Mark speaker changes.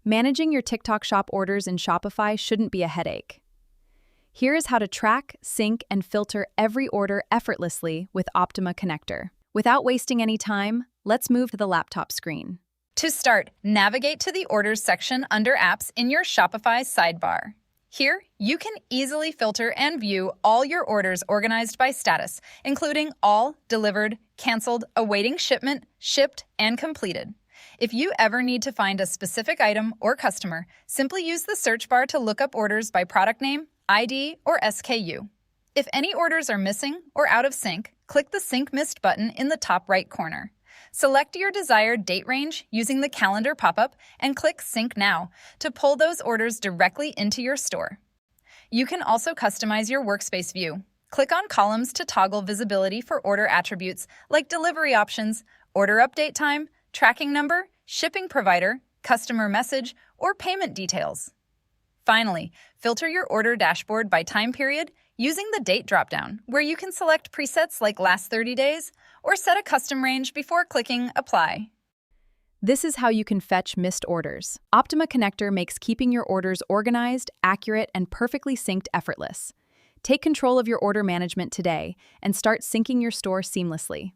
Speaker 1: Managing your TikTok Shop orders in Shopify shouldn't be a headache. Here is how to track, sync, and filter every order effortlessly with Optima Connector. Without wasting any time, let's move to the laptop screen.
Speaker 2: To start, navigate to the Orders section under Apps in your Shopify sidebar. Here, you can easily filter and view all your orders organized by status, including all, delivered, canceled, awaiting shipment, shipped, and completed. If you ever need to find a specific item or customer, simply use the search bar to look up orders by product name, ID, or SKU. If any orders are missing or out of sync, click the Sync Missed button in the top right corner. Select your desired date range using the calendar pop-up and click Sync Now to pull those orders directly into your store. You can also customize your workspace view. Click on columns to toggle visibility for order attributes like delivery options, order update time, tracking number, shipping provider, customer message, or payment details. Finally, filter your order dashboard by time period using the Date dropdown, where you can select presets like last 30 days or set a custom range before clicking Apply.
Speaker 1: This is how you can fetch missed orders. Optima Connector makes keeping your orders organized, accurate, and perfectly synced effortless. Take control of your order management today and start syncing your store seamlessly.